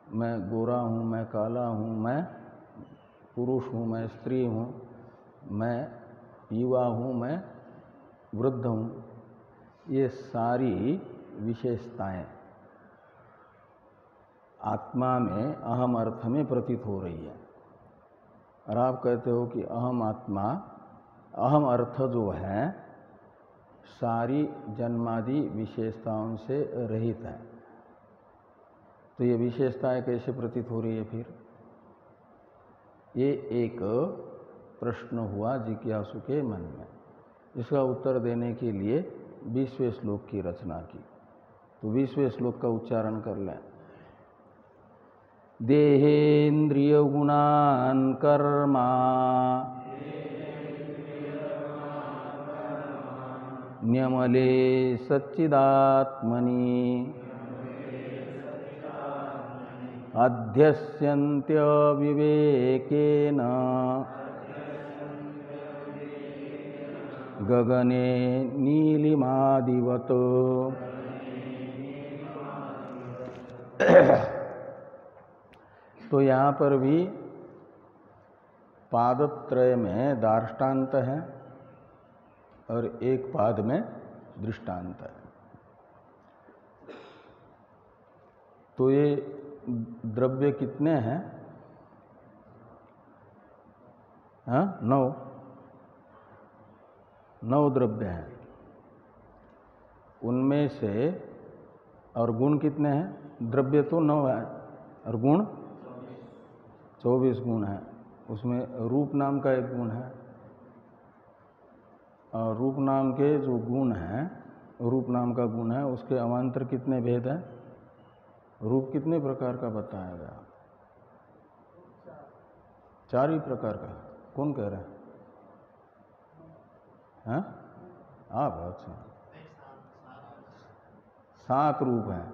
मैं गोरा हूँ, मैं काला हूँ, मैं पुरुष हूँ, मैं स्त्री हूँ, मैं युवा हूँ, मैं वृद्ध हूँ, ये सारी विशेषताएं आत्मा में अहम अर्थ में प्रतीत हो रही है। और आप कहते हो कि अहम आत्मा, अहम अर्थ जो है सारी जन्मादि विशेषताओं से रहित है। तो ये विशेषताएं कैसे प्रतीत हो रही है फिर? ये एक प्रश्न हुआ जिज्ञासु के मन में। इसका उत्तर देने के लिए 20वें श्लोक की रचना की। तो 20वें श्लोक का उच्चारण कर लें। देहेन्द्रिय गुणान कर्मा न्यमले सच्चिदात्मनि अध्यस्यन्त्य विवेकेन गगने नीलिमादिवत। तो यहाँ पर भी पादत्रय में दार्ष्टान्त है और एक पाद में दृष्टांत है। तो ये द्रव्य कितने हैं? हाँ, 9 द्रव्य हैं। उनमें से और गुण कितने हैं? द्रव्य तो 9 है और गुण 24 गुण है। उसमें रूप नाम का एक गुण है। और रूप नाम के जो गुण हैं, रूप नाम का गुण है, उसके अवान्तर कितने भेद हैं? रूप कितने प्रकार का बताया गया? 4 ही प्रकार का। कौन कह रहे हैं? हाँ, आप? अच्छा, 7 रूप हैं।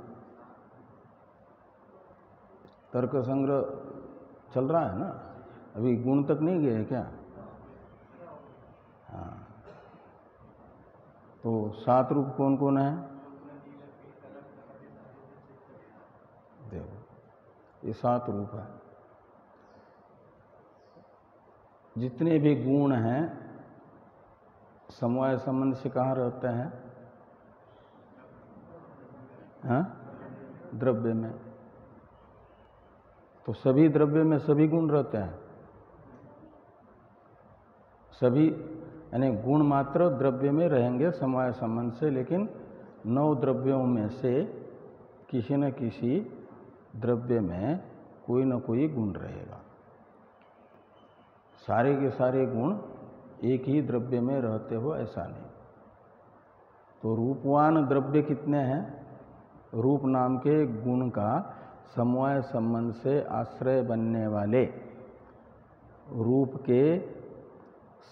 तर्क संग्रह चल रहा है ना, अभी गुण तक नहीं गए क्या? हाँ, तो 7 रूप कौन कौन है? देखो, ये 7 रूप है। जितने भी गुण हैं समवाय संबंध से कहाँ रहते हैं? हाँ, द्रव्य में। तो सभी द्रव्य में सभी गुण रहते हैं। सभी यानी गुण मात्र द्रव्य में रहेंगे समवाय संबंध से, लेकिन 9 द्रव्यों में से किसी न किसी द्रव्य में कोई न कोई गुण रहेगा। सारे के सारे गुण एक ही द्रव्य में रहते हो ऐसा नहीं। तो रूपवान द्रव्य कितने हैं? रूप नाम के गुण का समवाय संबंध से आश्रय बनने वाले रूप के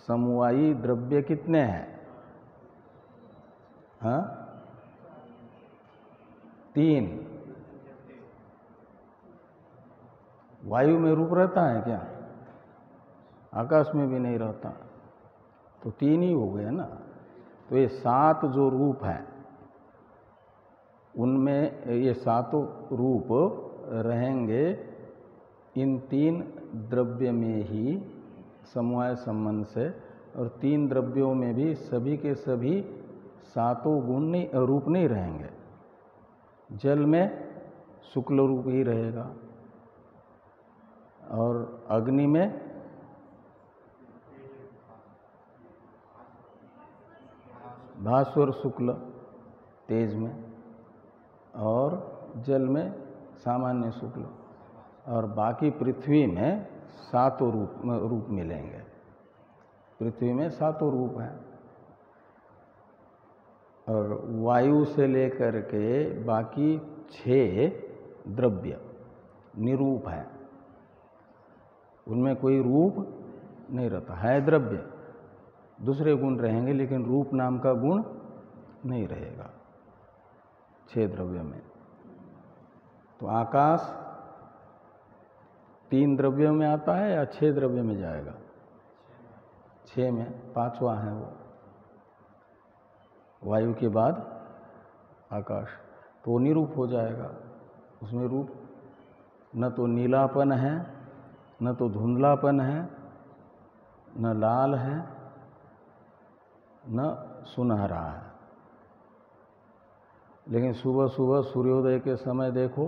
समवायी द्रव्य कितने हैं? हाँ, 3। वायु में रूप रहता है क्या? आकाश में भी नहीं रहता। तो 3 ही हो गए ना। तो ये 7 जो रूप हैं, उनमें ये 7 रूप रहेंगे इन 3 द्रव्य में ही समवाय संबंध से। और 3 द्रव्यों में भी सभी के सभी 7 गुण नहीं, रूप नहीं रहेंगे। जल में शुक्ल रूप ही रहेगा और अग्नि में भास्वर शुक्ल तेज में, और जल में सामान्य शुक्ल, और बाकी पृथ्वी में 7 रूप मिलेंगे। पृथ्वी में 7 रूप हैं। और वायु से लेकर के बाकी 6 द्रव्य, निरूप है, उनमें कोई रूप नहीं रहता है। द्रव्य दूसरे गुण रहेंगे लेकिन रूप नाम का गुण नहीं रहेगा 6 द्रव्य में। तो आकाश 3 द्रव्यों में आता है या 6 द्रव्य में जाएगा? 6 में, 5वां है वो, वायु के बाद आकाश, तो निरूप हो जाएगा। उसमें रूप न तो नीलापन है, न तो धुंधलापन है, न लाल है, न सुनहरा है। लेकिन सुबह सुबह सूर्योदय के समय देखो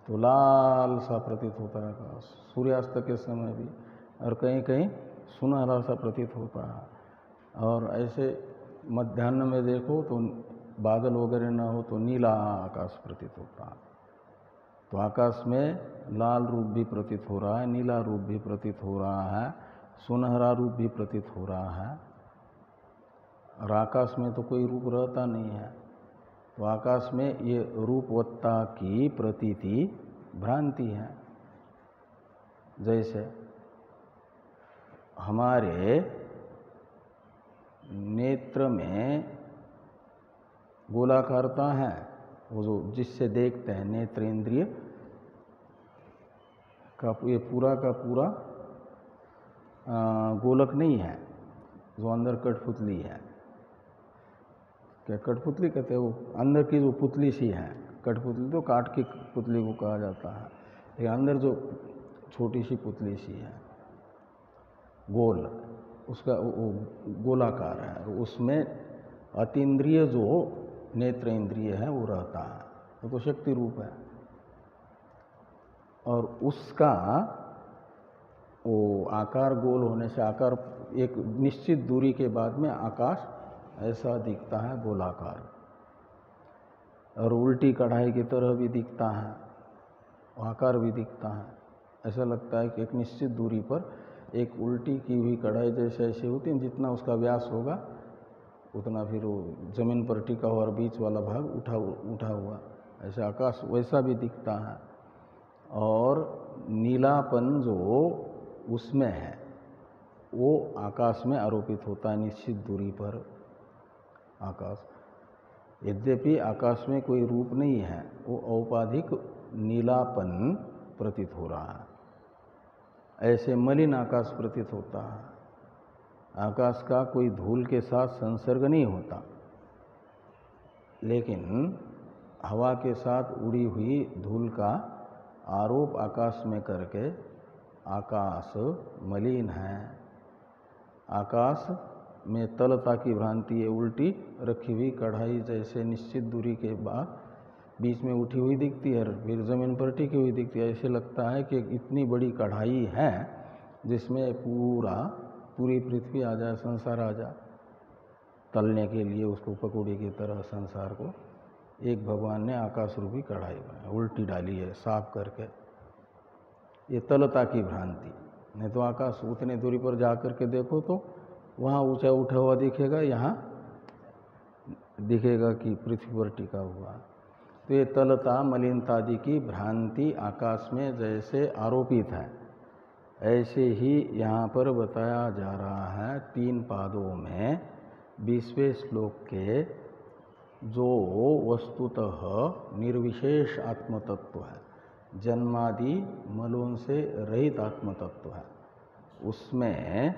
तो लाल सा प्रतीत होता है आकाश, सूर्यास्त के समय भी, और कहीं कहीं सुनहरा सा प्रतीत होता है। और ऐसे मध्याह्न में देखो तो बादल वगैरह ना हो तो नीला आकाश प्रतीत होता है। तो आकाश में लाल रूप भी प्रतीत हो रहा है, नीला रूप भी प्रतीत हो रहा है, सुनहरा रूप भी प्रतीत हो रहा है। और आकाश में तो कोई रूप रहता नहीं है, तो आकाश में ये रूपवत्ता की प्रतीति भ्रांति है। जैसे हमारे नेत्र में गोलाकारता है, वो जो जिससे देखते हैं नेत्र इंद्रिय का ये पूरा का पूरा गोलक नहीं है, जो अंदर कठपुतली है। क्या कठपुतली कहते हैं? वो अंदर की जो पुतली सी है, कठपुतली तो काठ की पुतली को कहा जाता है, लेकिन अंदर जो छोटी सी पुतली सी है गोल, उसका वो गोलाकार है। उसमें अतीन्द्रिय जो नेत्र इंद्रिय है वो रहता है, वो तो शक्ति रूप है। और उसका वो आकार गोल होने से, आकार एक निश्चित दूरी के बाद में आकाश ऐसा दिखता है गोलाकार, और उल्टी कढ़ाई की तरह भी दिखता है, आकार भी दिखता है। ऐसा लगता है कि एक निश्चित दूरी पर एक उल्टी की हुई कढ़ाई जैसे ऐसी होती है, जितना उसका व्यास होगा उतना फिर वो जमीन पर टिका हुआ और बीच वाला भाग उठा हुआ, ऐसे आकाश वैसा भी दिखता है। और नीलापन जो उसमें है वो आकाश में आरोपित होता है निश्चित दूरी पर आकाश। यद्यपि आकाश में कोई रूप नहीं है, वो औपाधिक नीलापन प्रतीत हो रहा है। ऐसे मलिन आकाश प्रतीत होता है। आकाश का कोई धूल के साथ संसर्ग नहीं होता, लेकिन हवा के साथ उड़ी हुई धूल का आरोप आकाश में करके आकाश मलिन है। आकाश में तलता की भ्रांति है, उल्टी रखी हुई कढ़ाई जैसे निश्चित दूरी के बाद बीच में उठी हुई दिखती है, फिर ज़मीन पर टिकी हुई दिखती है। ऐसे लगता है कि इतनी बड़ी कढ़ाई है जिसमें पूरी पृथ्वी आ जाए, संसार आ जाए। तलने के लिए उसको पकौड़ी की तरह संसार को एक भगवान ने आकाश रूपी कढ़ाई बनाई, उल्टी डाली है साफ करके। ये तलता की भ्रांति। नहीं तो आकाश उतने दूरी पर जा कर के देखो तो वहाँ ऊंचा उठा हुआ दिखेगा, यहाँ दिखेगा कि पृथ्वी पर टिका हुआ। तो ये तलता मलिनतादि की भ्रांति आकाश में जैसे आरोपित है, ऐसे ही यहाँ पर बताया जा रहा है 3 पादों में 20वें श्लोक के जो वस्तुतः निर्विशेष आत्मतत्व है, जन्मादि मलों से रहित आत्मतत्व है, उसमें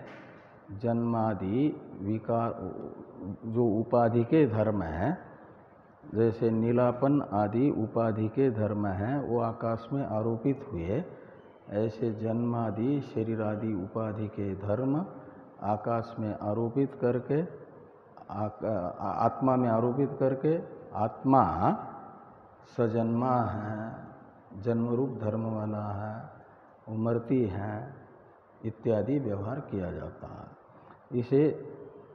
जन्मादि विकार जो उपाधि के धर्म हैं, जैसे नीलापन आदि उपाधि के धर्म हैं वो आकाश में आरोपित हुए, ऐसे जन्मादि शरीरादि उपाधि के धर्म आकाश में आरोपित करके आत्मा में आरोपित करके आत्मा सजन्मा है, जन्मरूप धर्म वाला है, उमरती है इत्यादि व्यवहार किया जाता है। इसे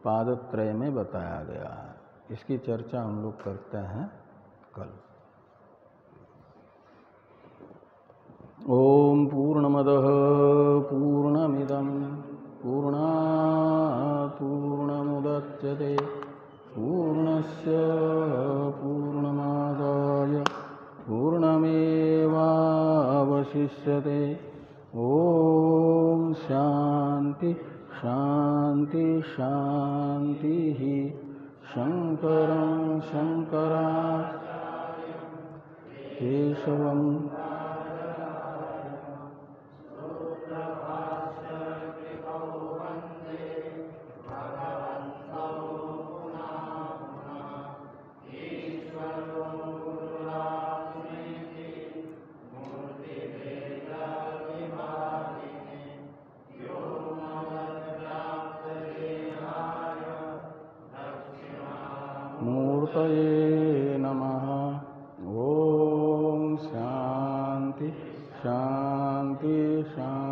पादत्रय में बताया गया है। इसकी चर्चा हम लोग करते हैं कल। ओम पूर्णमदः पूर्णमिदं पूर्णात् पूर्णमुदच्यते पूर्णस्य पूर्णमादाय पूर्णमेवावशिष्यते। परिशिष्यते। ओम शांति शांति शांति। शंकरं शंकराचार्यं केशवं मूर्तये नमः। ओम शांति शांति शांति।